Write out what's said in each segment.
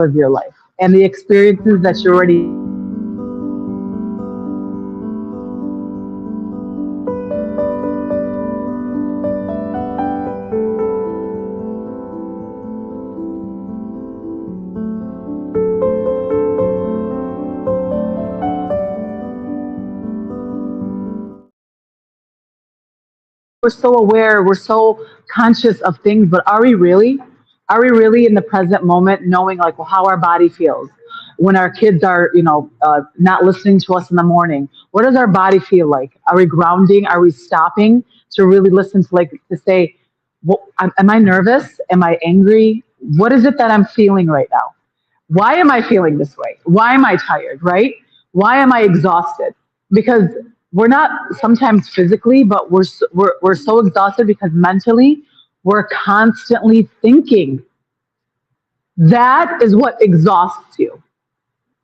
of your life and the experiences that you already we're so aware, we're so conscious of things, but are we really? Are we really in the present moment, knowing like well, how our body feels when our kids are, not listening to us in the morning? What does our body feel like? Are we grounding? Are we stopping to really listen to to say, well, am I nervous? Am I angry? What is it that I'm feeling right now? Why am I feeling this way? Why am I tired, right? Why am I exhausted? Because we're not sometimes physically, but we're so exhausted because mentally we're constantly thinking. That is what exhausts you,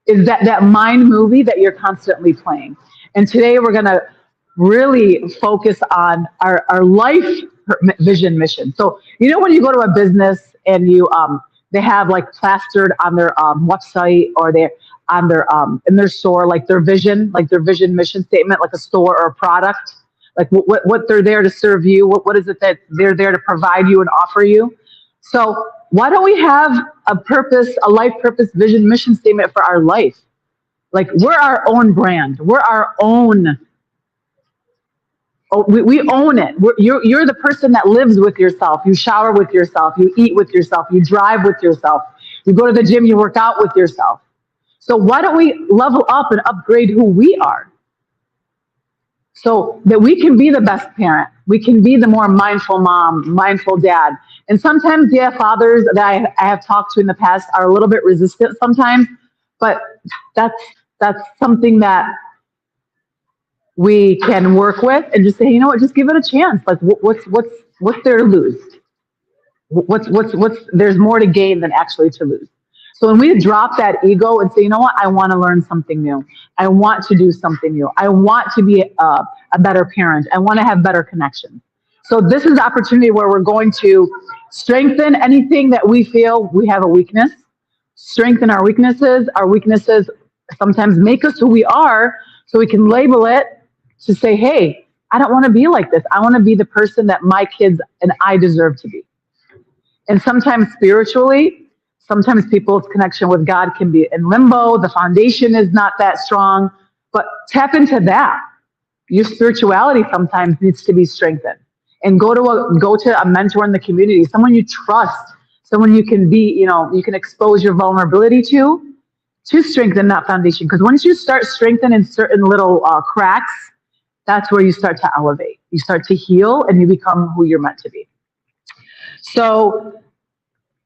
is that mind movie that you're constantly playing. And today we're going to really focus on our life vision mission. So, when you go to a business and they have like plastered on their website or they're on their in their store, like their vision mission statement, like a store or a product, like what they're there to serve you. What is it that they're there to provide you and offer you? So why don't we have a life purpose, vision, mission statement for our life? Like we're our own brand. We're our own. Oh, we own it. You're the person that lives with yourself. You shower with yourself. You eat with yourself. You drive with yourself. You go to the gym. You work out with yourself. So why don't we level up and upgrade who we are so that we can be the best parent? We can be the more mindful mom, mindful dad. And sometimes, fathers that I have talked to in the past are a little bit resistant sometimes, but that's something that we can work with and just say, just give it a chance. Like what's there to lose? What's there's more to gain than actually to lose. So when we drop that ego and say, I want to learn something new. I want to do something new. I want to be a better parent. I want to have better connections. So this is the opportunity where we're going to strengthen anything that we feel we have a weakness, strengthen our weaknesses. Our weaknesses sometimes make us who we are, so we can label it to say, hey, I don't want to be like this. I want to be the person that my kids and I deserve to be. And sometimes spiritually, sometimes people's connection with God can be in limbo. The foundation is not that strong, but tap into that. Your spirituality sometimes needs to be strengthened. And go to a mentor in the community, someone you trust, someone you can be, you can expose your vulnerability to strengthen that foundation. Because once you start strengthening certain little cracks, that's where you start to elevate. You start to heal and you become who you're meant to be. So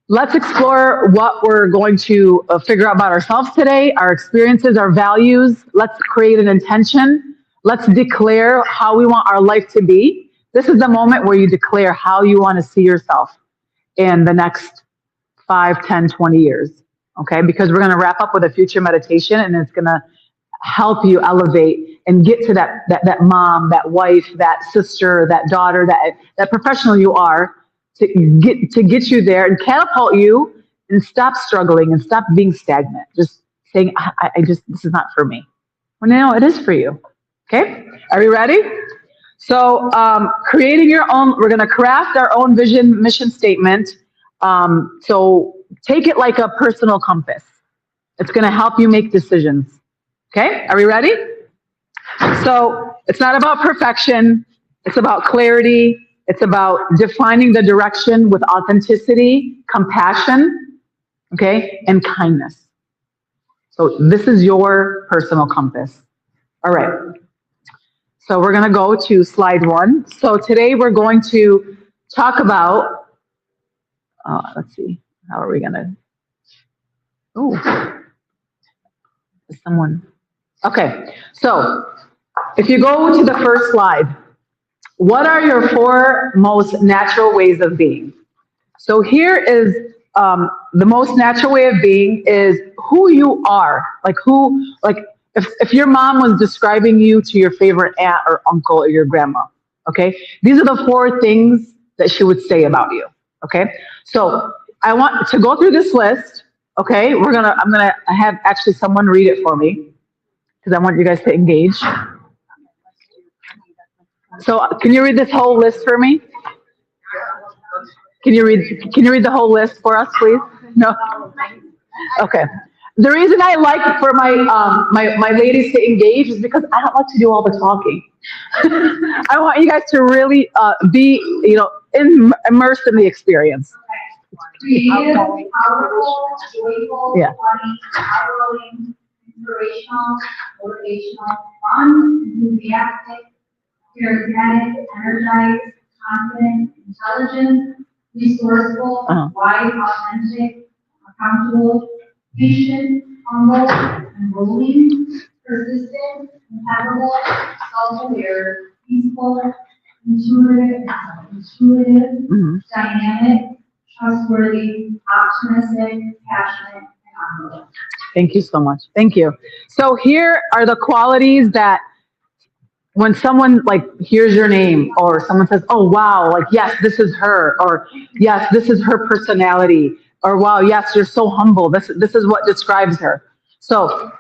let's explore what we're going to figure out about ourselves today, our experiences, our values. Let's create an intention. Let's declare how we want our life to be. This is the moment where you declare how you want to see yourself in the next 5, 10, 20 years. Okay, because we're going to wrap up with a future meditation, and it's going to help you elevate and get to that mom, that wife, that sister, that daughter, that professional you are, to get you there and catapult you and stop struggling and stop being stagnant. Just saying, this is not for me. Well, no, it is for you. Okay, are we ready? So creating your own, we're going to craft our own vision, mission statement. So take it like a personal compass. It's going to help you make decisions. Okay, are we ready? So it's not about perfection. It's about clarity. It's about defining the direction with authenticity, compassion, okay, and kindness. So this is your personal compass. All right. So we're going to go to slide 1. So today we're going to talk about, let's see, how are we going to, okay. So if you go to the first slide, what are your 4 most natural ways of being? So here is the most natural way of being is who you are. If your mom was describing you to your favorite aunt or uncle or your grandma, okay? These are the 4 things that she would say about you, okay? So I want to go through this list, Okay, I'm gonna have actually someone read it for me because I want you guys to engage. So can you read this whole list for me? Can you read the whole list for us, please? No? Okay. The reason I like for my ladies to engage is because I don't like to do all the talking. I want you guys to really be, immersed in the experience. Creative, powerful, joyful, Yeah. funny, eye-rolling, inspirational, motivational, fun, enthusiastic, charismatic, energized, confident, intelligent, resourceful, wise, authentic, accountable, patient, humble, enrolling, persistent, impeccable, self-aware, peaceful, intuitive, dynamic, trustworthy, optimistic, passionate, and honorable. Thank you so much. Thank you. So here are the qualities that when someone like hears your name or someone says, "Oh wow, like yes, this is her," or "Yes, this is her personality," or "Wow, yes, you're so humble." This is what describes her. So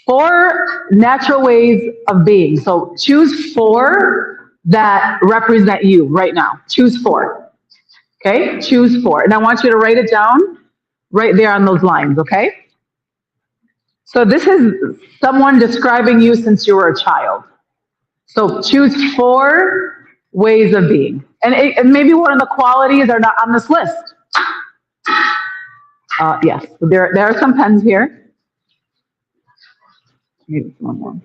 4 natural ways of being. So choose 4 that represent you right now. Choose 4. Okay? Choose 4. And I want you to write it down right there on those lines, okay? So this is someone describing you since you were a child. So choose 4 ways of being. And maybe one of the qualities are not on this list. Yes, there are some pens here. Maybe one more.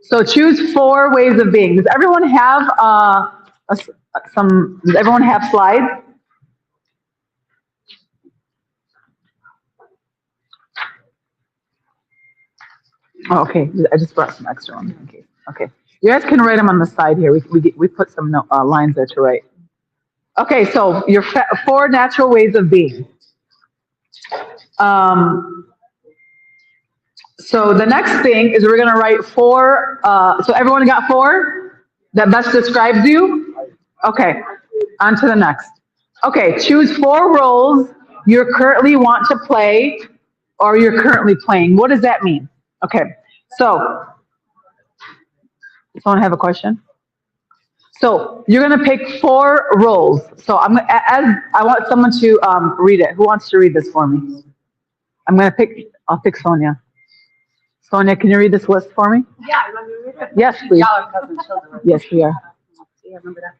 So choose 4 ways of being. Does everyone have Does everyone have slides? Oh, okay, I just brought some extra ones. Okay. You guys can write them on the side here. We put some lines there to write. Okay, so your 4 natural ways of being. So the next thing is we're going to write 4. So everyone got 4 that best describes you? Okay, on to the next. Okay, choose 4 roles you currently want to play or you're currently playing. What does that mean? Okay, so someone have a question? So you're going to pick 4 roles. So I want someone to read it. Who wants to read this for me? I'll pick Sonia. Sonia, can you read this list for me? Yeah, I remember read it. Yes, please. Y'all are cousin children. Yes, we are. See, I remember that.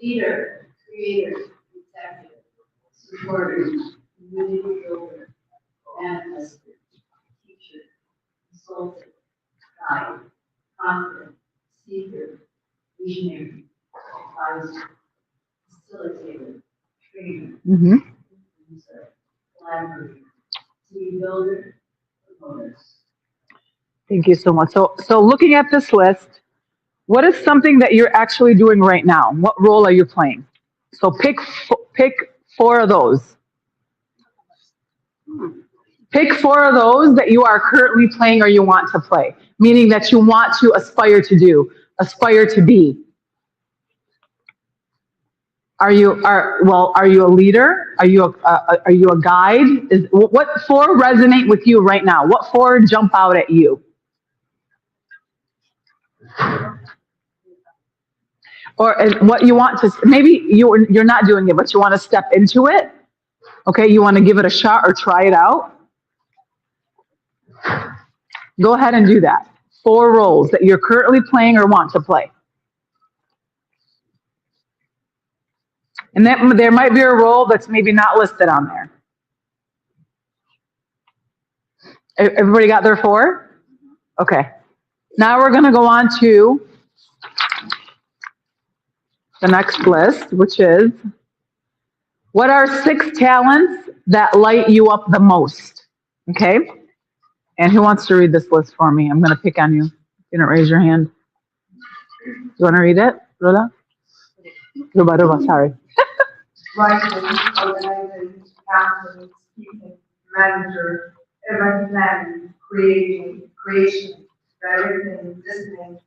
Leader, creator, executive, supporter, community builder, manifester, teacher, consultant, guide, confident, seeker, visionary, advisor, facilitator, trainer, producer, collaborator, team builder, promoter. Thank you so much. So looking at this list, what is something that you're actually doing right now? What role are you playing? So pick 4 of those. Pick 4 of those that you are currently playing or you want to play, meaning that you want to aspire to do, aspire to be. Are you a leader? Are you a guide? What 4 resonate with you right now? What 4 jump out at you? Or what you want to, maybe you're not doing it, but you want to step into it. Okay, you want to give it a shot or try it out. Go ahead and do that. 4 roles that you're currently playing or want to play. And there might be a role that's maybe not listed on there. Everybody got their 4? Okay. Now we're going to go on to the next list, which is, what are 6 talents that light you up the most? Okay. And who wants to read this list for me? I'm going to pick on you. You didn't raise your hand. You want to read it, Rhoda? Ruba, sorry. Writing, organizing, counseling, speaking, manager, event planning, creation, directing, listening,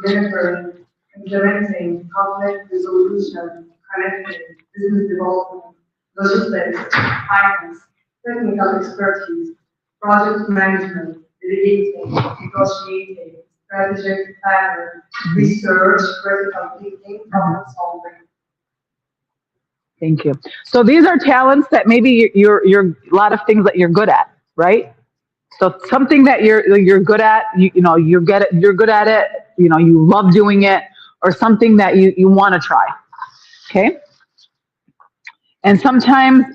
delivering, implementing, conflict resolution, management, business development, logistics, finance, technical expertise, project management, delegating, negotiating, strategic planning, research, critical thinking, problem solving. Thank you. So these are talents that maybe you're a lot of things that you're good at, right? So something that you're good at, you're good at it, you love doing it, or something that you want to try. Okay? And sometimes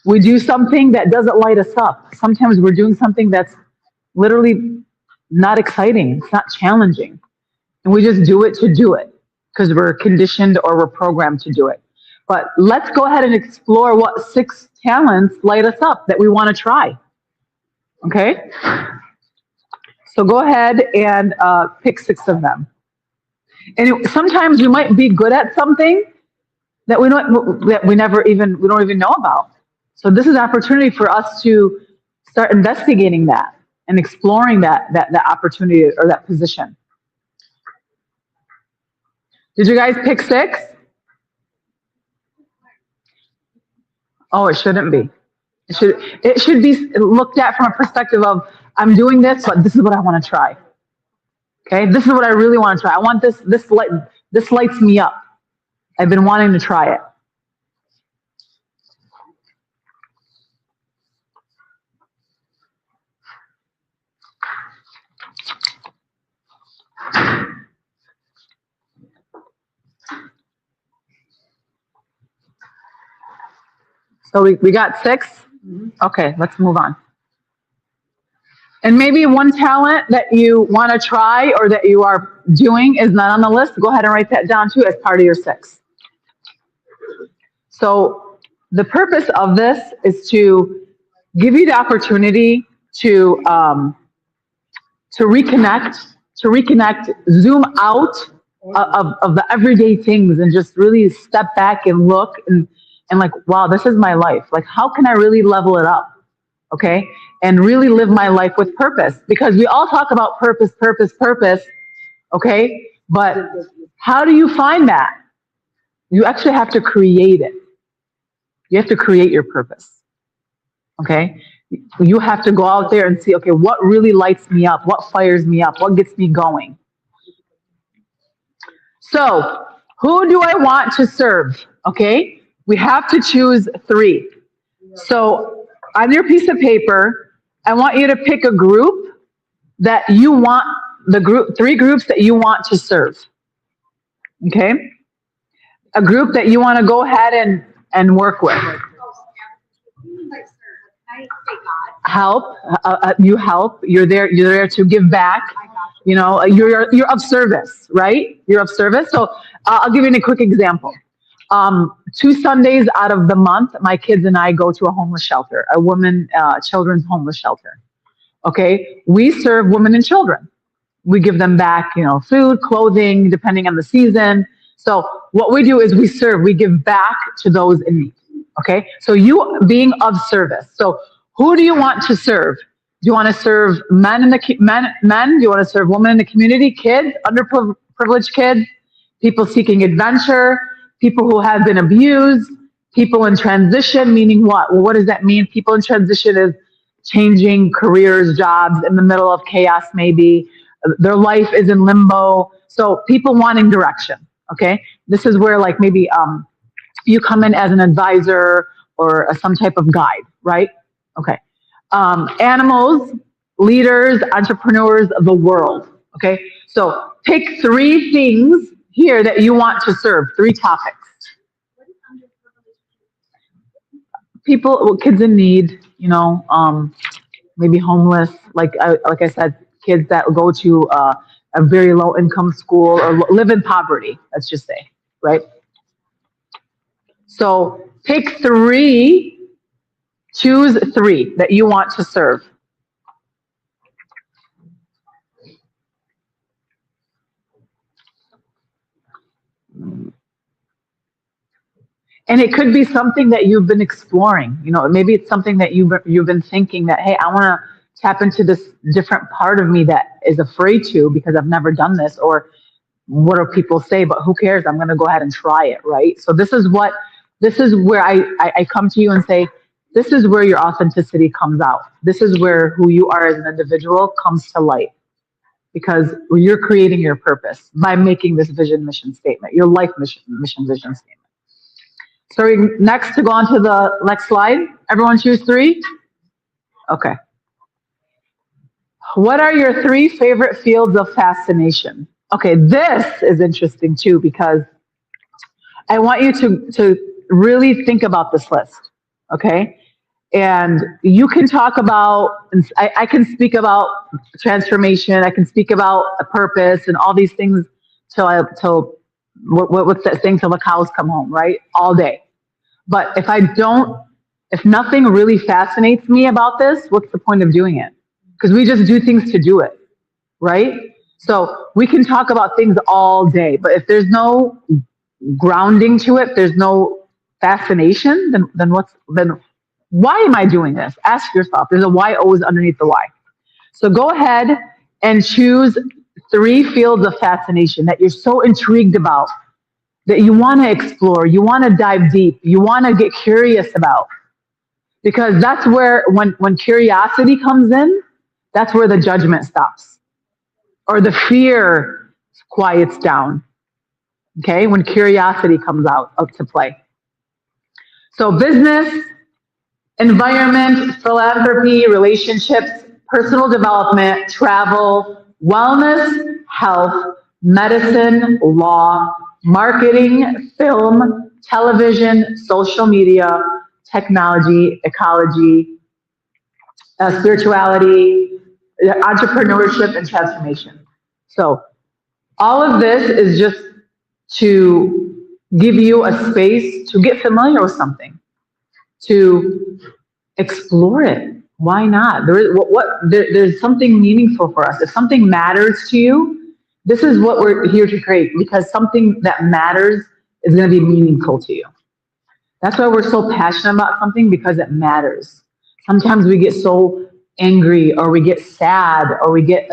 we do something that doesn't light us up. Sometimes we're doing something that's literally not exciting. It's not challenging. And we just do it to do it because we're conditioned or we're programmed to do it. But let's go ahead and explore what 6 talents light us up that we want to try. Okay? So go ahead and pick 6 of them. And sometimes we might be good at something that we don't even know about. So this is an opportunity for us to start investigating that and exploring that opportunity or that position. Did you guys pick 6? Oh, it shouldn't be. It should be looked at from a perspective of, I'm doing this, but this is what I want to try. Okay, this is what I really want to try. I want this lights me up. I've been wanting to try it. So we got 6? Okay, let's move on. And maybe one talent that you want to try or that you are doing is not on the list. Go ahead and write that down too as part of your 6. So the purpose of this is to give you the opportunity to reconnect, zoom out of the everyday things and just really step back and look and like, wow, this is my life. Like, how can I really level it up? Okay? And really live my life with purpose, because we all talk about purpose, okay? But how do you find that? You actually have to create it. You have to create your purpose, okay? You have to go out there and see, okay, what really lights me up? What fires me up? What gets me going? So, who do I want to serve? Okay? We have to choose 3. So, on your piece of paper, I want you to pick a group that you want, 3 groups that you want to serve. Okay? A group that you want to go ahead and work with. Help. You help. You're there to give back. You're of service, right? You're of service. So I'll give you a quick example. 2 Sundays out of the month, my kids and I go to a homeless shelter, a children's homeless shelter. Okay, we serve women and children. We give them back, food, clothing, depending on the season. So what we do is we give back to those in need. Okay, so you being of service. So who do you want to serve? Do you want to serve men? Do you want to serve women in the community, kids, underprivileged kids, people seeking adventure, people who have been abused, people in transition, meaning what? Well, what does that mean? People in transition is changing careers, jobs, in the middle of chaos maybe. Their life is in limbo. So people wanting direction, okay? This is where like maybe you come in as an advisor or some type of guide, right? Okay. Animals, leaders, entrepreneurs of the world, okay? So pick 3 things here that you want to serve, 3 topics. People, kids in need, maybe homeless, like I said, kids that go to a very low income school or live in poverty, let's just say, right? So pick 3, choose 3 that you want to serve. And it could be something that you've been exploring. Maybe it's something that you've been thinking that, hey, I want to tap into this different part of me that is afraid to because I've never done this. Or what do people say, but who cares? I'm going to go ahead and try it, right? So this is where I come to you and say, this is where your authenticity comes out. This is where who you are as an individual comes to light, because you're creating your purpose by making this vision mission statement, your life mission vision statement. So next, to go on to the next slide. Everyone choose 3. Okay. What are your 3 favorite fields of fascination? Okay, this is interesting too, because I want you to really think about this list, okay? And you can talk about, I can speak about transformation, I can speak about a purpose and all these things till what's that saying, till the cows come home, right? All day. But if nothing really fascinates me about this, what's the point of doing it? Because we just do things to do it, right? So we can talk about things all day, but if there's no grounding to it, there's no fascination, then why am I doing this? Ask yourself. There's a why always underneath the why. So go ahead and choose 3 fields of fascination that you're so intrigued about, that you want to explore, you want to dive deep, you want to get curious about. Because that's where, when curiosity comes in, that's where the judgment stops, or the fear quiets down. Okay, when curiosity comes out up to play. So business, environment, philanthropy, relationships, personal development, travel, wellness, health, medicine, law, marketing, film, television, social media, technology, ecology, spirituality, entrepreneurship, and transformation. So all of this is just to give you a space to get familiar with something, to explore it. Why not? There's something meaningful for us. If something matters to you, this is what we're here to create, because something that matters is going to be meaningful to you. That's why we're so passionate about something, because it matters. Sometimes we get so angry, or we get sad, or we get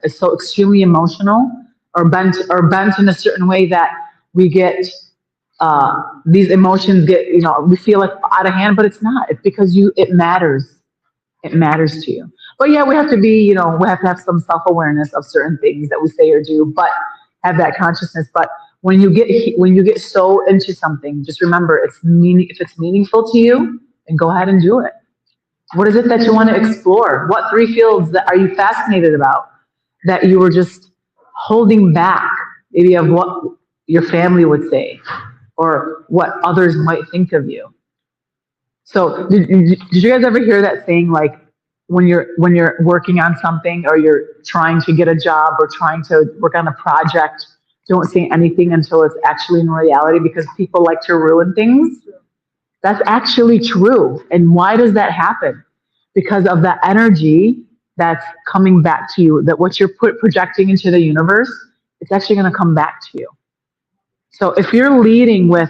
so extremely emotional, or bent in a certain way that we get these emotions get, we feel like out of hand, but it's not. It's because it matters. It matters to you. But yeah, we have to be, we have to have some self-awareness of certain things that we say or do, but have that consciousness. But when you get so into something, just remember, if it's meaningful to you, then go ahead and do it. What is it that you want to explore? What 3 fields that are you fascinated about, that you were just holding back, maybe of what your family would say, or what others might think of you? So did you guys ever hear that saying, like, when you're working on something, or you're trying to get a job, or trying to work on a project, don't say anything until it's actually in reality, because people like to ruin things? That's actually true. And why does that happen? Because of the energy that's coming back to you, that what you're projecting into the universe, it's actually going to come back to you. So if you're leading with,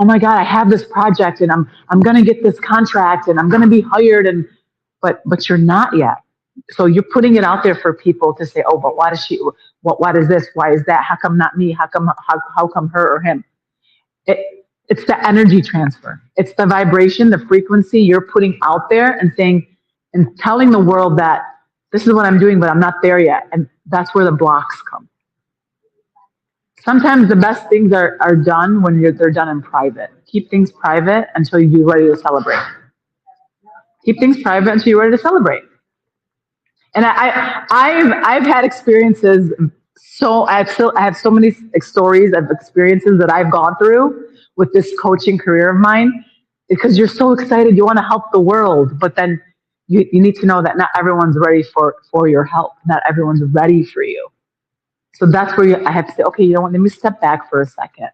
oh my God, I have this project, and I'm going to get this contract, and I'm going to be hired, but you're not yet. So you're putting it out there for people to say, oh, but why does she? What is this? Why is that? How come not me? How come her or him? It's the energy transfer. It's the vibration, the frequency you're putting out there, and saying and telling the world that this is what I'm doing, but I'm not there yet. And that's where the blocks come. Sometimes the best things are done when they're done in private. Keep things private until you're ready to celebrate. Keep things private until you're ready to celebrate. And I've had experiences. So I have so many stories of experiences that I've gone through with this coaching career of mine, because you're so excited, you want to help the world, but then you need to know that not everyone's ready for your help. Not everyone's ready for you. So that's where I have to say, okay, you know what? Let me step back for a second.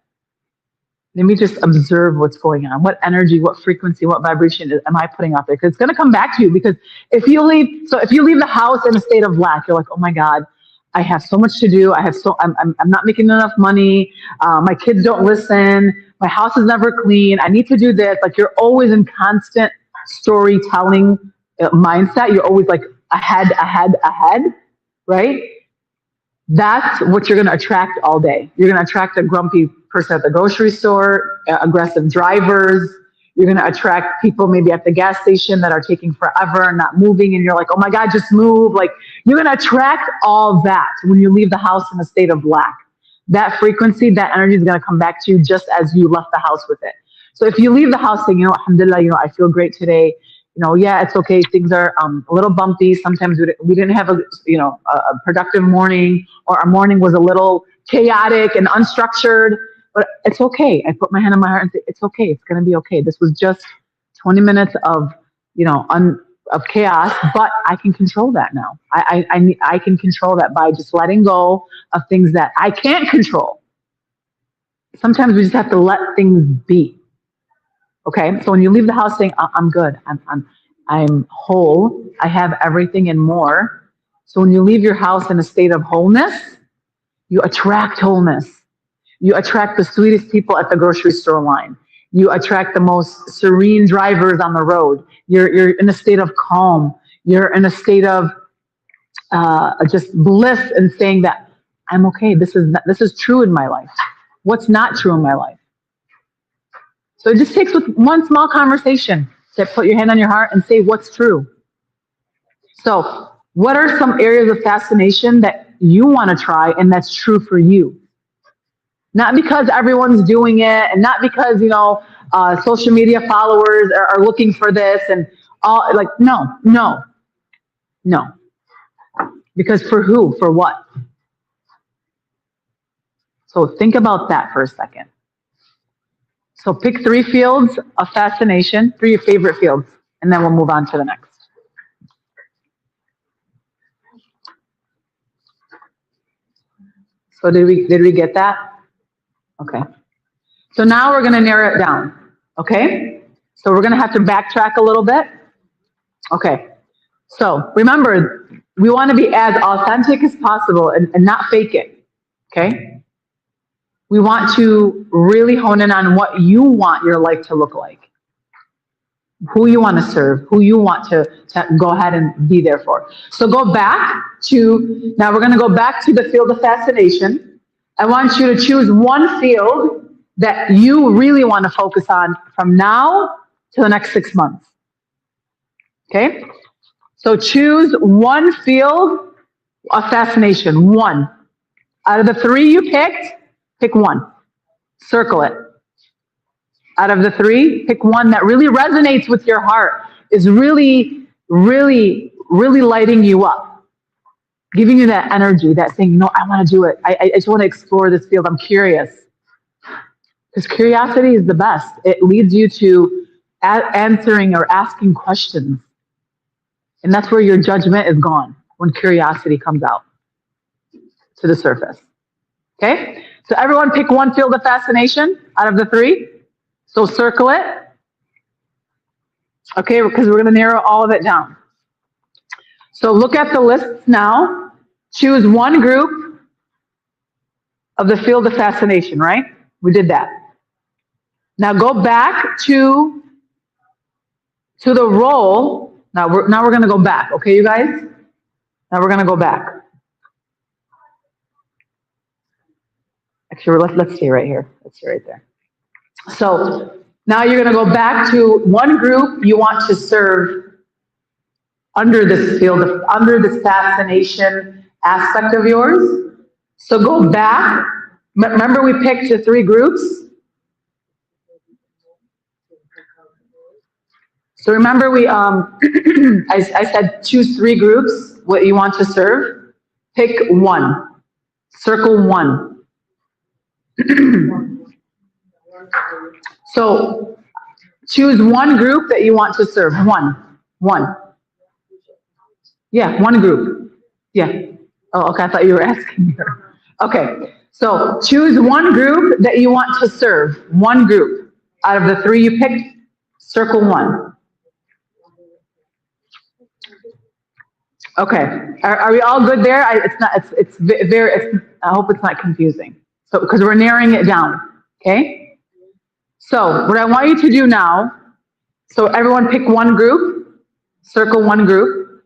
Let me just observe what's going on. What energy, what frequency, what vibration am I putting out there? Because it's going to come back to you. Because if you leave the house in a state of lack, you're like, oh my God, I have so much to do. I'm not making enough money. My kids don't listen. My house is never clean. I need to do this. Like, you're always in constant storytelling mindset. You're always like ahead, right? That's what you're going to attract all day. You're going to attract a grumpy person at the grocery store, aggressive drivers. You're going to attract people maybe at the gas station that are taking forever and not moving. And you're like, oh my God, just move. Like, you're going to attract all that when you leave the house in a state of lack. That frequency, that energy is going to come back to you just as you left the house with it. So if you leave the house saying, alhamdulillah, I feel great today. Yeah, it's okay. Things are a little bumpy. Sometimes we didn't have a productive morning, or our morning was a little chaotic and unstructured, but it's okay. I put my hand on my heart and say, it's okay. It's going to be okay. This was just 20 minutes of, of chaos, but I can control that now. I can control that by just letting go of things that I can't control. Sometimes we just have to let things be. Okay, so when you leave the house saying, I'm good, I'm whole, I have everything and more. So when you leave your house in a state of wholeness, you attract wholeness. You attract the sweetest people at the grocery store line. You attract the most serene drivers on the road. You're in a state of calm. You're in a state of just bliss and saying that I'm okay. This is true in my life. What's not true in my life? So it just takes with one small conversation to put your hand on your heart and say what's true. So what are some areas of fascination that you want to try and that's true for you? Not because everyone's doing it, and not because, social media followers are looking for this and all, like, no. Because for who? For what? So think about that for a second. So pick 3 fields of fascination, 3 of your favorite fields, and then we'll move on to the next. So did we get that? Okay. So now we're going to narrow it down. Okay? So we're going to have to backtrack a little bit. Okay. So remember, we want to be as authentic as possible and not fake it. Okay? We want to really hone in on what you want your life to look like, who you want to serve, who you want to go ahead and be there for. So now we're going to go back to the field of fascination. I want you to choose one field that you really want to focus on from now to the next 6 months. Okay? So choose one field of fascination, one. Out of the 3 you picked, pick one. Circle it. Out of the 3, pick one that really resonates with your heart, is really, really, really lighting you up, giving you that energy, that saying, I want to do it. I just want to explore this field. I'm curious. Because curiosity is the best. It leads you to answering or asking questions. And that's where your judgment is gone, when curiosity comes out to the surface. Okay? So everyone pick one field of fascination out of the 3. So circle it. Okay, because we're going to narrow all of it down. So look at the lists now. Choose one group of the field of fascination, right? We did that. Now go back to the role. Now we're going to go back. Okay, you guys? Now we're going to go back. Actually, let's stay right here. Let's stay right there. So now you're going to go back to one group you want to serve under this field, under this fascination aspect of yours. So go back. Remember, we picked the 3 groups. So remember, I said choose 3 groups what you want to serve. Pick one. Circle one. So choose one group that you want to serve. One. Yeah, one group. Yeah. Oh, okay. I thought you were asking her. Okay. So choose one group that you want to serve. One group. Out of the 3 you picked, circle one. Okay. Are we all good there? I hope it's not confusing. So, because we're narrowing it down. Okay. So what I want you to do now, so everyone pick one group, circle one group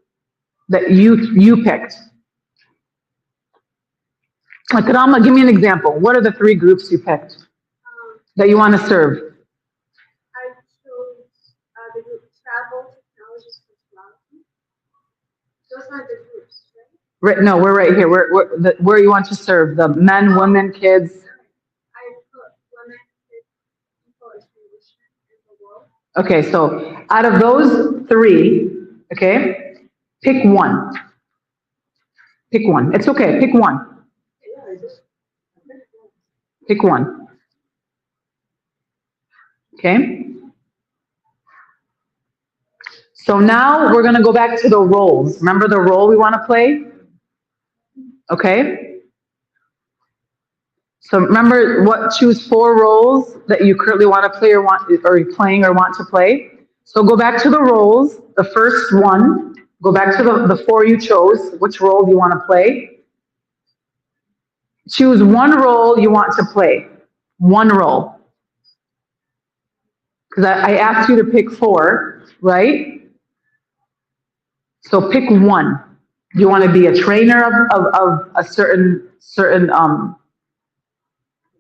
that you picked. Like, Rama, give me an example. What are the three groups you picked that you want to serve? I chose the group travel, technology, spirituality. Those are the groups, right? Right, no, we're right here. Where you want to serve? The men, women, kids. I put women, kids, people, education, and the world. Okay, so out of those three, okay, pick one. Pick one. It's okay. Pick one. Pick one. Okay. So now we're going to go back to the roles. Remember the role we want to play? Okay. So remember what, choose four roles that you currently want to play or you're playing or want to play. So go back to the roles, the first one, go back to the four you chose, which role you want to play. Choose one role you want to play. One role. Because I asked you to pick four, right? So pick one. Do you want to be a trainer of a certain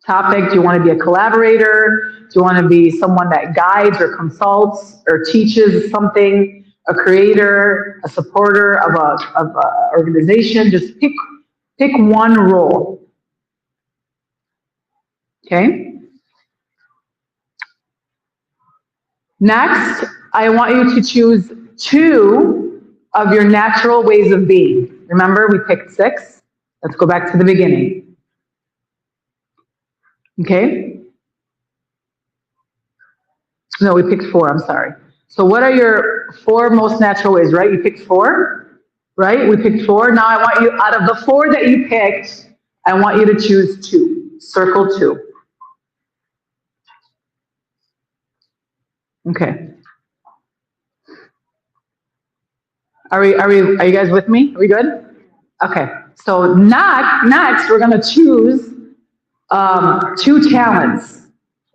topic? Do you want to be a collaborator? Do you want to be someone that guides or consults or teaches something? A creator, a supporter of a organization? Just pick one role. Okay. Next, I want you to choose two of your natural ways of being. Remember, we picked 6. Let's go back to the beginning. Okay? No, we picked 4, I'm sorry. So what are your 4 most natural ways, right? You picked 4, right? We picked 4. Now I want you, out of the 4 that you picked, I want you to choose 2. Circle 2. Okay. Are you guys with me? Are we good? Okay. So next we're going to choose 2 talents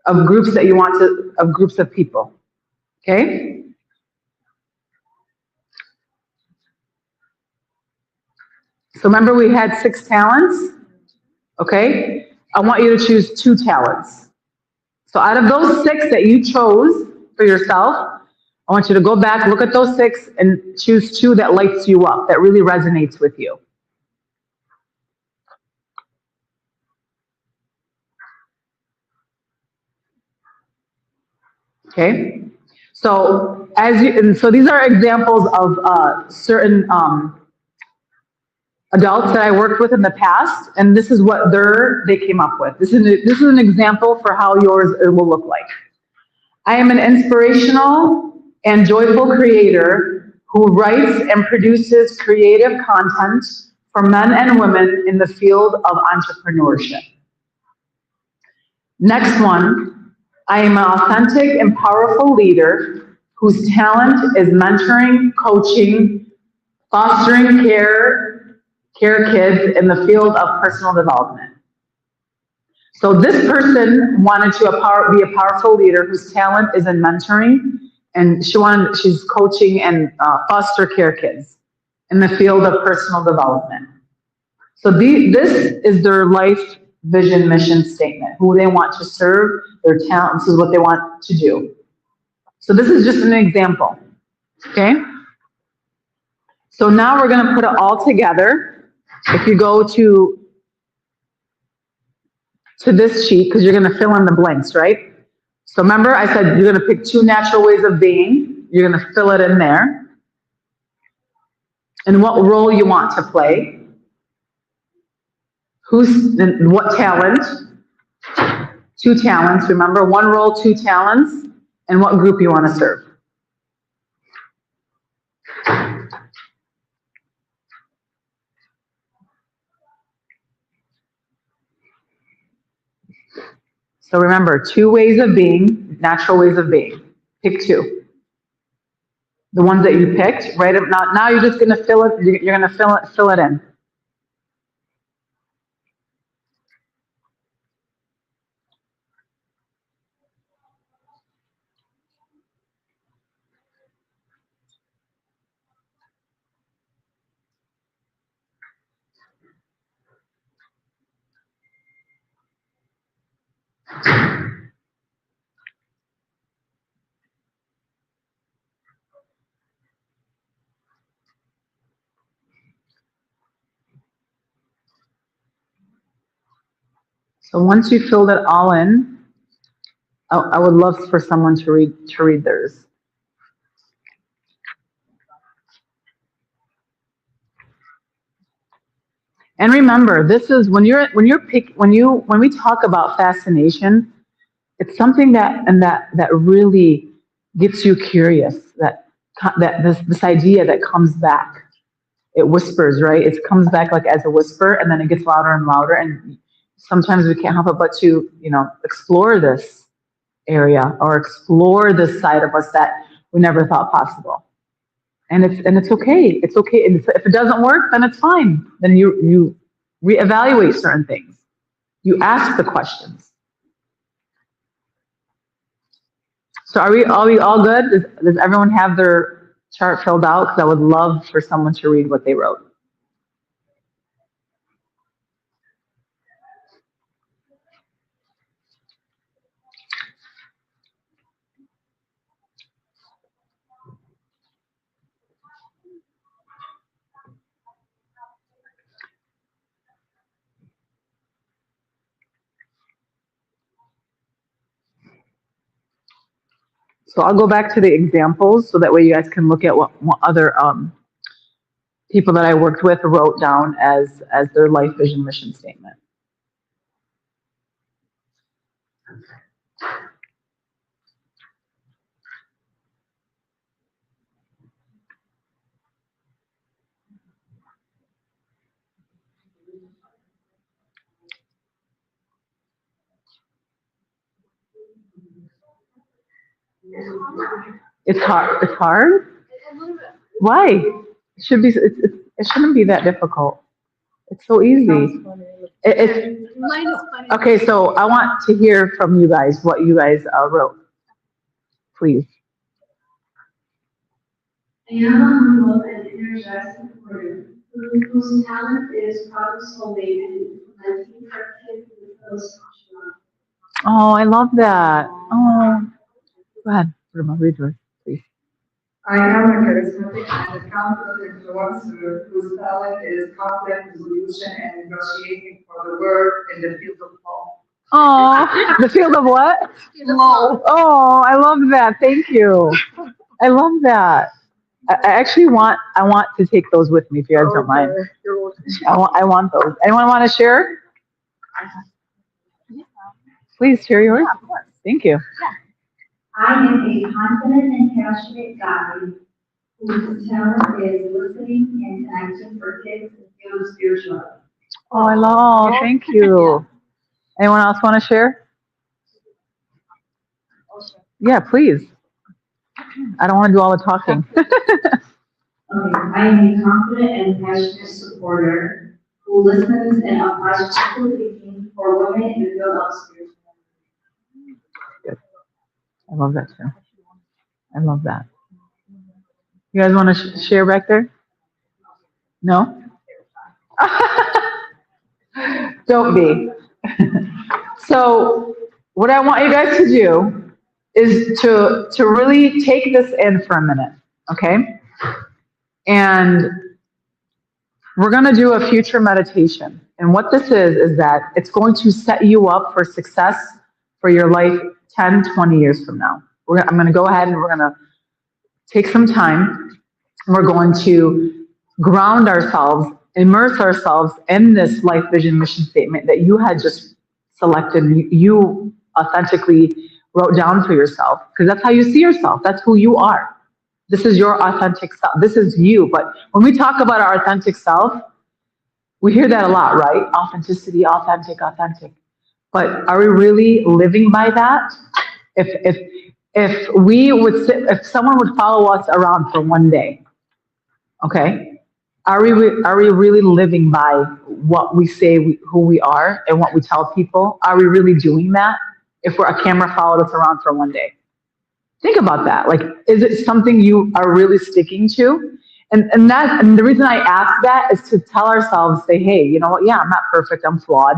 of groups that you want to, of groups of people. Okay? So remember we had 6 talents? Okay? I want you to choose 2 talents. So out of those 6 that you chose for yourself, I want you to go back, look at those 6, and choose 2 that lights you up, that really resonates with you. Okay? So so these are examples of certain adults that I worked with in the past, and this is what they came up with. This is an example for how yours will look like. I am an inspirational and joyful creator who writes and produces creative content for men and women in the field of entrepreneurship. Next one, I am an authentic and powerful leader whose talent is mentoring, coaching, fostering care kids in the field of personal development. So this person wanted to be a powerful leader whose talent is in mentoring, and she's coaching and foster care kids in the field of personal development. So this is their life vision mission statement, who they want to serve, their talents is what they want to do. So this is just an example, okay? So now we're gonna put it all together. If you go to this sheet, because you're gonna fill in the blanks, right? So remember I said you're gonna pick 2 natural ways of being, you're gonna fill it in there, and what role you want to play, what talent, 2 talents, remember, 1 role, 2 talents, and what group you want to serve. So remember, 2 ways of being, natural ways of being. Pick 2. The ones that you picked, right? Now you're just going to fill it. You're going to fill it in. So once you filled it all in, I would love for someone to read theirs. And remember, this is when we talk about fascination, it's something that really gets you curious. This idea that comes back, it whispers, right? It comes back like as a whisper, and then it gets louder and louder. And sometimes we can't help it but to explore this area or explore this side of us that we never thought possible. And it's okay. It's okay. And if it doesn't work, then it's fine. Then you reevaluate certain things. You ask the questions. So are we all good? Does everyone have their chart filled out? Because I would love for someone to read what they wrote. So I'll go back to the examples so that way you guys can look at what other people that I worked with wrote down as their life vision mission statement. It's hard. It's hard? Why? It should be. It shouldn't be that difficult. It's so easy. It's okay. So I want to hear from you guys what you guys wrote, please. I am a humble and energized supporter whose talent is problem solving and implementing practice with those. Oh, I love that. Oh, go ahead, read yours, please. I am a charismatic and accomplished influencer whose talent is conflict resolution and negotiating for the work in the field of law. Oh, the field of what? Law. Oh, I love that. Thank you. I love that. I actually want to take those with me if you guys don't mind. I want those. Anyone want to share? Please share yours. Yeah, of course. Thank you. I am a confident and passionate guy whose talent is listening and connecting for kids and field of spirituality. Oh, I love. Thank you. Anyone else want to share? Yeah, please. I don't want to do all the talking. Okay, I am a confident and passionate supporter who listens and applies critical thinking for women in the field of spirituality. Good. I love that too. I love that. You guys want to share back there? No? Don't be. So what I want you guys to do is to really take this in for a minute, okay? And we're going to do a future meditation. And what this is that it's going to set you up for success for your life 10, 20 years from now. I'm going to go ahead and we're going to take some time. We're going to ground ourselves, immerse ourselves in this life vision mission statement that you had just selected, you authentically wrote down for yourself, because that's how you see yourself. That's who you are. This is your authentic self. This is you. But when we talk about our authentic self, we hear that a lot, right? Authenticity, authentic. But are we really living by that? If someone would follow us around for one day, okay, are we really living by what we say who we are and what we tell people? Are we really doing that? If a camera followed us around for one day, think about that. Like, is it something you are really sticking to? And the reason I ask that is to tell ourselves, say, hey, you know what? Yeah, I'm not perfect. I'm flawed,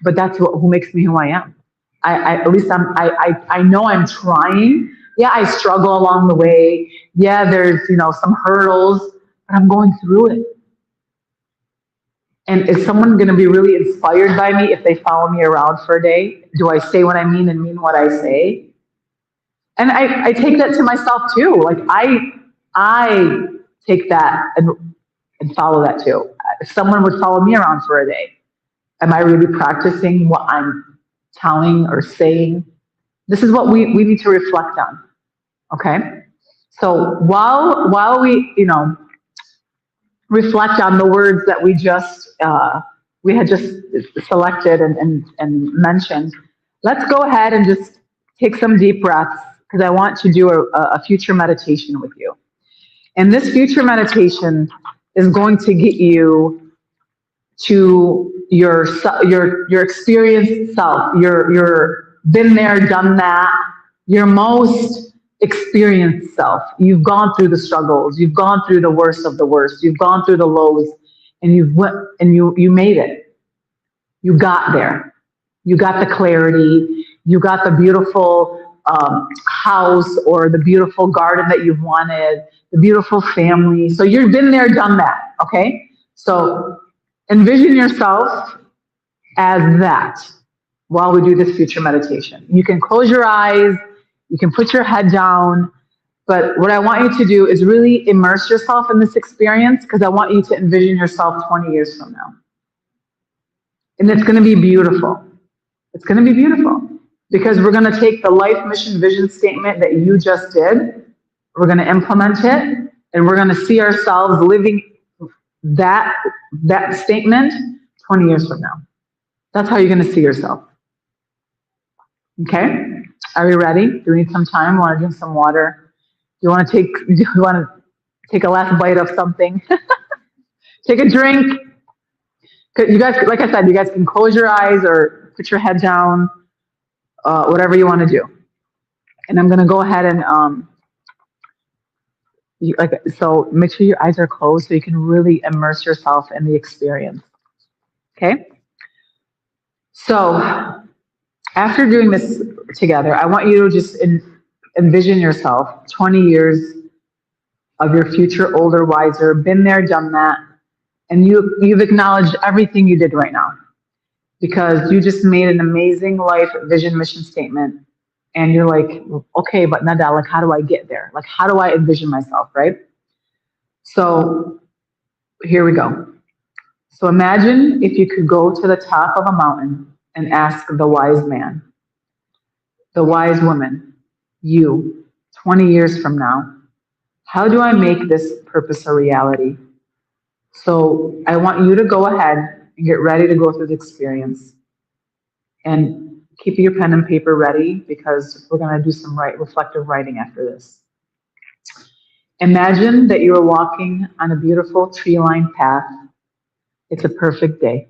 but that's who makes me who I am. At least I know I'm trying. Yeah, I struggle along the way. Yeah, there's some hurdles, but I'm going through it. And is someone going to be really inspired by me if they follow me around for a day? Do I say what I mean and mean what I say? And I take that to myself too. Like I take that and follow that too. If someone would follow me around for a day, am I really practicing what I'm telling or saying? This is what we need to reflect on. Okay. So while we, reflect on the words that we had just selected and mentioned, let's go ahead and just take some deep breaths because I want to do a future meditation with you. And this future meditation is going to get you to your experienced self, your been there, done that, your most experienced self. You've gone through the struggles, you've gone through the worst of the worst, you've gone through the lows, and you made it. You got there. You got the clarity. You got the beautiful house or the beautiful garden that you've wanted, the beautiful family. So you've been there, done that. Okay. So envision yourself as that while we do this future meditation. You can close your eyes, you can put your head down, but what I want you to do is really immerse yourself in this experience because I want you to envision yourself 20 years from now. And it's going to be beautiful. It's going to be beautiful because we're going to take the life mission vision statement that you just did, we're going to implement it, and we're going to see ourselves living that statement 20 years from now. That's how you're going to see yourself. Okay? Are you ready? Do we need some time? Want to drink some water? Do you want to take a last bite of something? Take a drink. You guys, like I said, you guys can close your eyes or put your head down, whatever you want to do. And I'm going to go ahead and so make sure your eyes are closed so you can really immerse yourself in the experience. Okay? So after doing this together, I want you to just envision yourself 20 years of your future, older, wiser, been there, done that, and you've acknowledged everything you did right now because you just made an amazing life vision mission statement. And you're like, okay, but Nada, like, how do I get there? Like, how do I envision myself, right? So here we go. So imagine if you could go to the top of a mountain and ask the wise man, the wise woman, you, 20 years from now, how do I make this purpose a reality? So I want you to go ahead and get ready to go through the experience. And keep your pen and paper ready because we're going to do some reflective writing after this. Imagine that you are walking on a beautiful tree-lined path. It's a perfect day.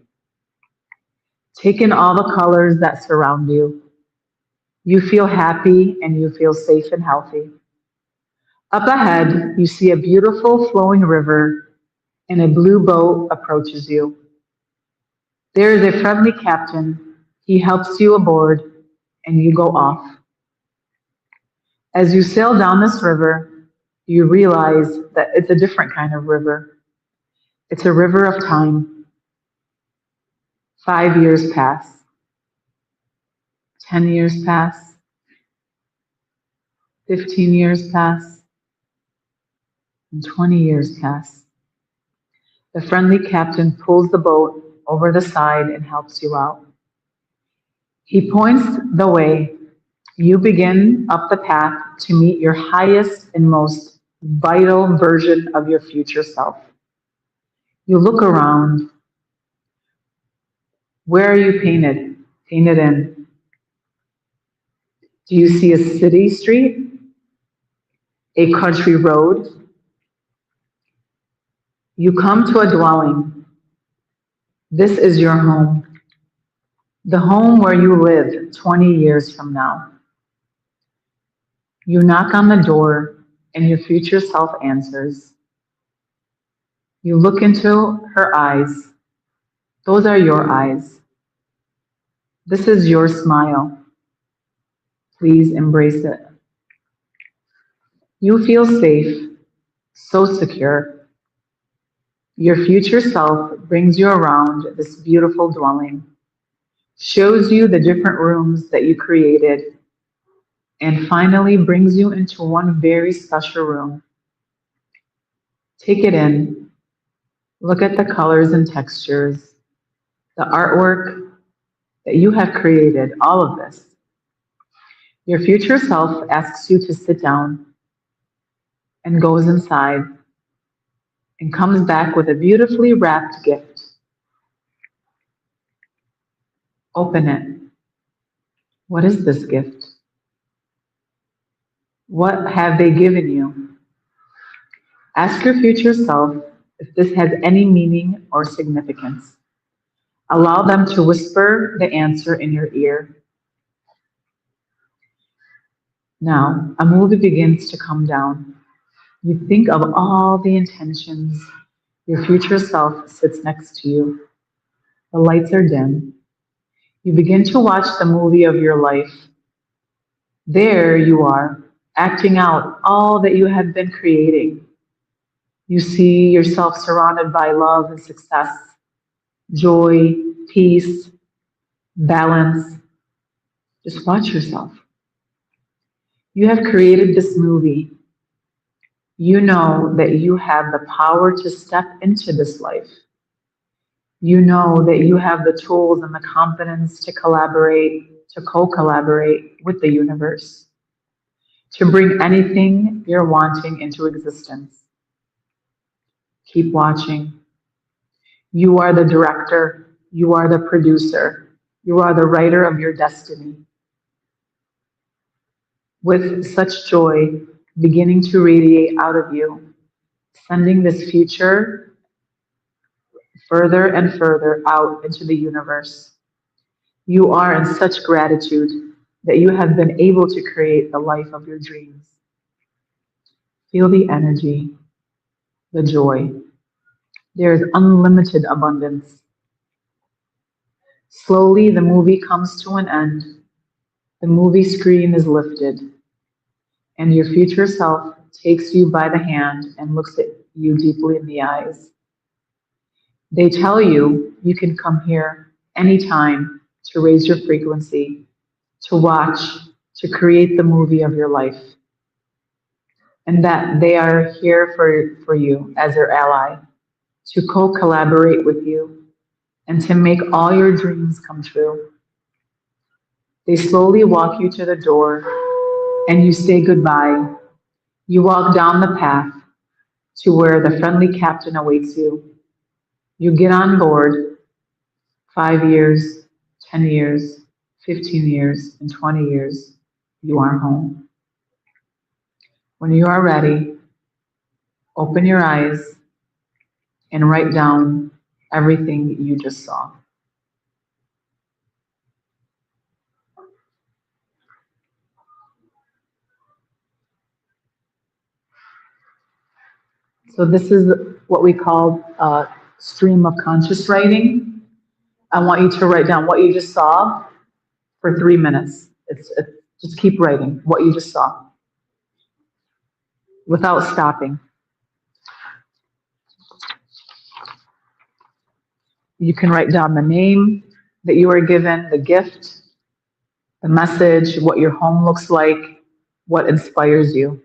Take in all the colors that surround you. You feel happy and you feel safe and healthy. Up ahead, you see a beautiful flowing river and a blue boat approaches you. There is a friendly captain. He helps you aboard and you go off. As you sail down this river, you realize that it's a different kind of river. It's a river of time. 5 years pass. 10 years pass. 15 years pass. And 20 years pass. The friendly captain pulls the boat over the side and helps you out. He points the way. You begin up the path to meet your highest and most vital version of your future self. You look around. Where are you painted? Painted in. Do you see a city street? A country road? You come to a dwelling. This is your home. The home where you live 20 years from now. You knock on the door and your future self answers. You look into her eyes. Those are your eyes. This is your smile. Please embrace it. You feel safe, so secure. Your future self brings you around this beautiful dwelling, shows you the different rooms that you created, and finally brings you into one very special room. Take it in, look at the colors and textures, the artwork that you have created, all of this. Your future self asks you to sit down and goes inside and comes back with a beautifully wrapped gift. Open it. What is this gift? What have they given you? Ask your future self if this has any meaning or significance. Allow them to whisper the answer in your ear. Now, a movie begins to come down. You think of all the intentions. Your future self sits next to you. The lights are dim. You begin to watch the movie of your life. There you are, acting out all that you have been creating. You see yourself surrounded by love and success, joy, peace, balance. Just watch yourself. You have created this movie. You know that you have the power to step into this life. You know that you have the tools and the confidence to collaborate, to co collaborate with the universe, to bring anything you're wanting into existence. Keep watching. You are the director. You are the producer. You are the writer of your destiny. With such joy beginning to radiate out of you, sending this future further and further out into the universe. You are in such gratitude that you have been able to create the life of your dreams. Feel the energy, the joy. There is unlimited abundance. Slowly, the movie comes to an end. The movie screen is lifted, and your future self takes you by the hand and looks at you deeply in the eyes. They tell you you can come here anytime to raise your frequency, to watch, to create the movie of your life, and that they are here for you as your ally, to co collaborate with you, and to make all your dreams come true. They slowly walk you to the door, and you say goodbye. You walk down the path to where the friendly captain awaits you. You get on board. 5 years, 10 years, 15 years, and 20 years, you are home. When you are ready, open your eyes and write down everything you just saw. So this is what we call stream of conscious writing. I want you to write down what you just saw for 3 minutes. Just keep writing what you just saw without stopping. You can write down the name that you were given, the gift, the message, what your home looks like, what inspires you.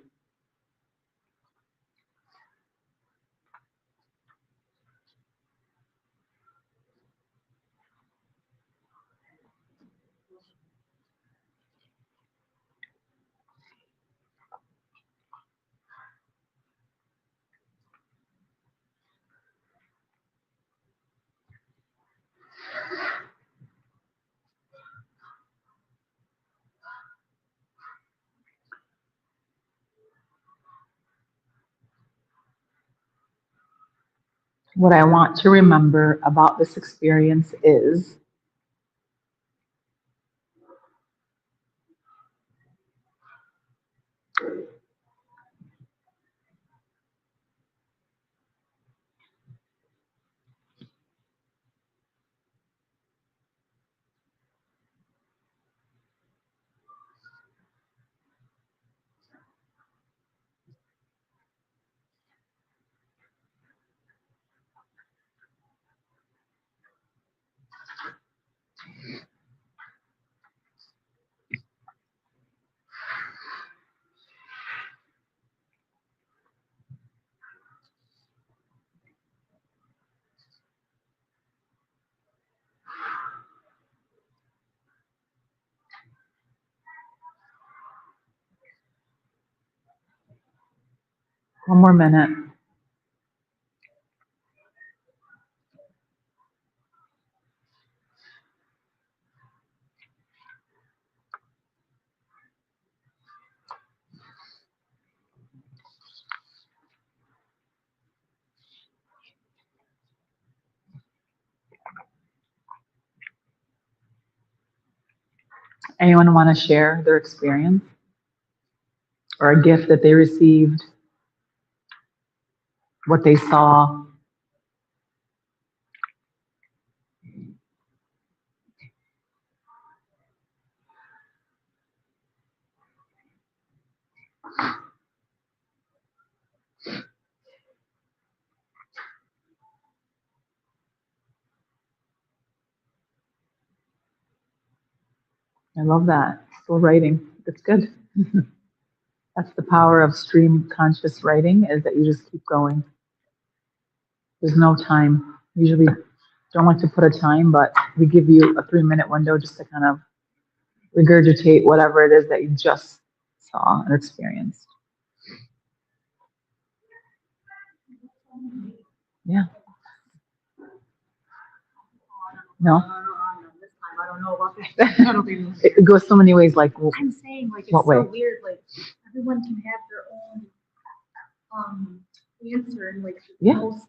What I want to remember about this experience is One more minute. Anyone want to share their experience or a gift that they received, what they saw? I love that. Still writing. That's good. That's the power of stream conscious writing, is that you just keep going. There's no time. Usually don't like to put a time, but we give you a 3-minute window just to kind of regurgitate whatever it is that you just saw and experienced. Yeah. No? I don't know about that. It goes so many ways, like, I'm saying, like, it's what way? so weird, like, everyone can have their own, answer, and like, Yeah. most,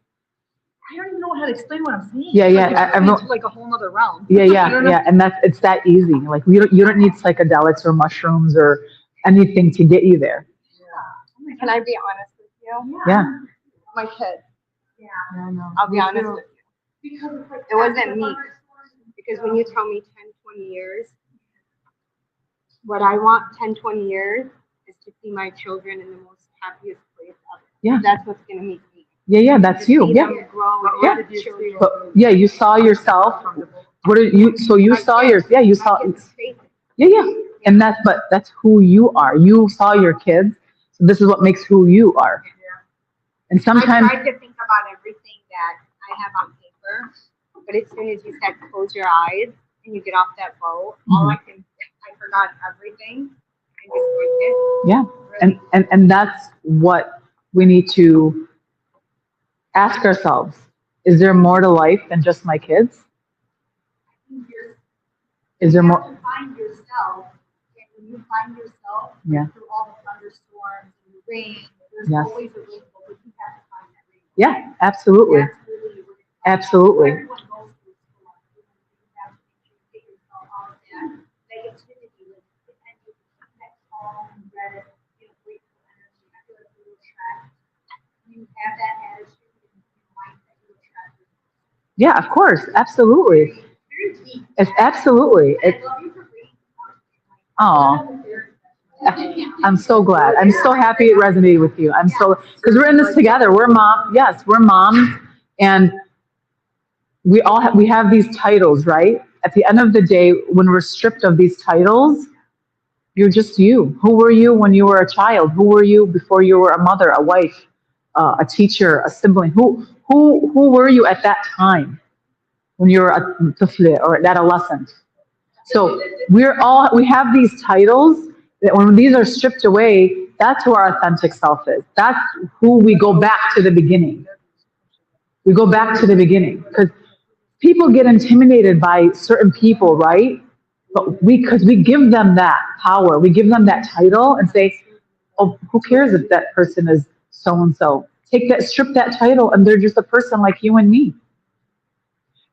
I don't even know how to explain what I'm saying. Yeah, It's yeah, like, it's everyone- into, like a whole nother realm. Yeah, I don't know. yeah, and it's that easy. Like, you don't need psychedelics or mushrooms or anything to get you there. Yeah. Can I be honest with you? Yeah. My kid. Yeah. I'll be honest with you. Because it's like, It wasn't me. Because when you tell me 10, 20 years, what I want 10, 20 years is to see my children in the most happiest place ever. Yeah. That's what's going to make me. Yeah, that's you. See Yeah. them grow and Yeah. have children. But yeah, you saw yourself. What did you? So you saw yours. Yeah, you saw. My kids face it. Yeah. And that's who you are. You saw your kids. So this is what makes who you are. And I sometimes, tried to think about everything that I have on paper, but as soon as you said close your eyes and you get off that boat, I forgot everything and just went it. yeah. And that's what we need to ask ourselves. Is there more to life than just my kids? Is there you more? have to find yourself, and when you find yourself, Yeah. through all the thunderstorms and the rain, there's Yes. always a rainbow, but you have to find that rainbow. Yeah, absolutely. That's really what it's Absolutely. Everyone goes through school. You have to make sure you get yourself out of that negativity, like, and you connect calm and read it, grateful energy. I feel like you attract, you have that attitude and mindset, you attract. Yeah, of course. Absolutely. Very deep. It's absolutely. I love you for reading. Oh, I'm so glad. I'm so happy it resonated with you. I'm so, because we're in this together. We're moms. Yes, we're moms. And we have these titles, right? At the end of the day, when we're stripped of these titles, you're just you. Who were you when you were a child? Who were you before you were a mother, a wife, a teacher, a sibling? Who were you at that time when you were a tifle or an adolescent? So we have these titles that when these are stripped away, that's who our authentic self is. That's who we go back to the beginning. We go back to the beginning because people get intimidated by certain people, right? But because we give them that power, we give them that title and say, oh, who cares if that person is so-and-so? Strip that title and they're just a person like you and me.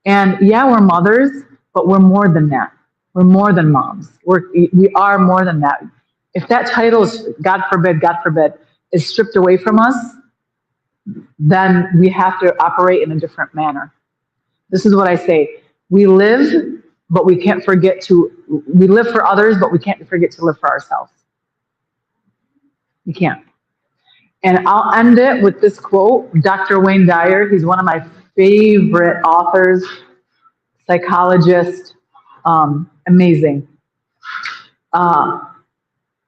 And yeah, we're mothers, but we're more than that. We're more than moms. We are more than that. If that title is, God forbid, is stripped away from us, then we have to operate in a different manner. This is what I say. We live, but we can't forget to, we live for others, but we can't forget to live for ourselves. We can't. And I'll end it with this quote, Dr. Wayne Dyer. He's one of my favorite authors, psychologist, amazing.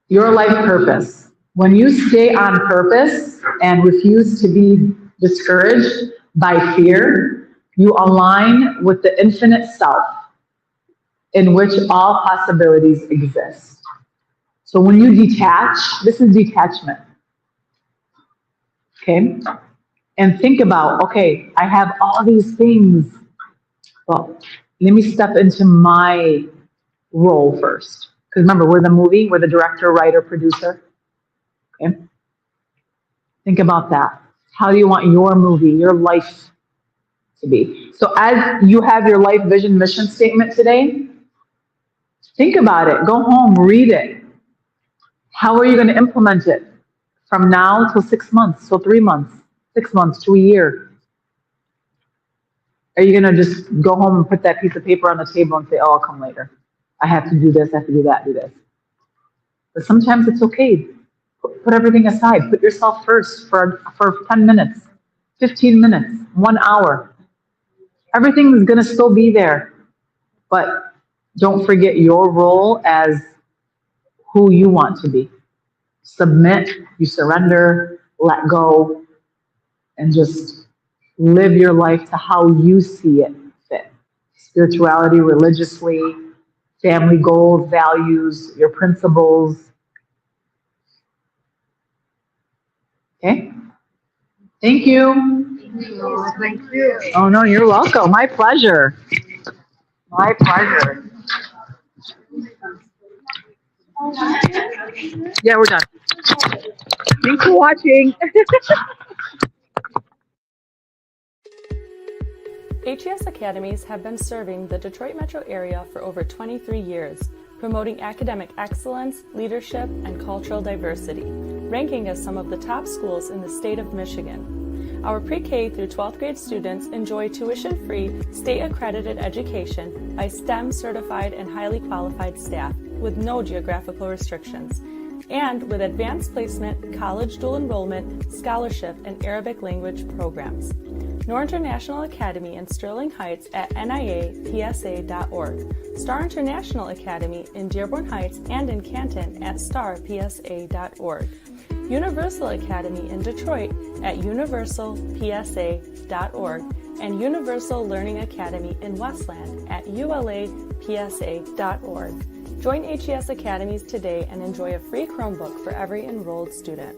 Your life purpose. When you stay on purpose and refuse to be discouraged by fear, you align with the infinite self in which all possibilities exist. So when you detach, this is detachment. Okay? And think about, okay, I have all these things. Well, let me step into my role first. Because remember, we're the movie, we're the director, writer, producer. Okay? Think about that. How do you want your movie, your life to be? So as you have your life vision mission statement today, think about it. Go home, read it. How are you going to implement it from now till 6 months, till 3 months, 6 months to a year? Are you going to just go home and put that piece of paper on the table and say, oh, I'll come later. I have to do this, I have to do that, do this. But sometimes it's okay. Put everything aside. Put yourself first for 10 minutes, 15 minutes, 1 hour. Everything is going to still be there. But don't forget your role as who you want to be. Submit, you surrender, let go, and just live your life to how you see it fit. Spirituality, religiously, family goals, values, your principles. Okay? Thank you. Thank you. Oh, no, you're welcome. My pleasure. My pleasure. Yeah, we're done. Thanks for watching. HES Academies have been serving the Detroit metro area for over 23 years, promoting academic excellence, leadership, and cultural diversity, ranking as some of the top schools in the state of Michigan. Our pre-K through 12th grade students enjoy tuition-free, state-accredited education by STEM-certified and highly qualified staff with no geographical restrictions, and with advanced placement, college dual enrollment, scholarship, and Arabic language programs. Nor International Academy in Sterling Heights at niapsa.org, Star International Academy in Dearborn Heights and in Canton at starpsa.org, Universal Academy in Detroit at universalpsa.org, and Universal Learning Academy in Westland at ulapsa.org. Join HES Academies today and enjoy a free Chromebook for every enrolled student.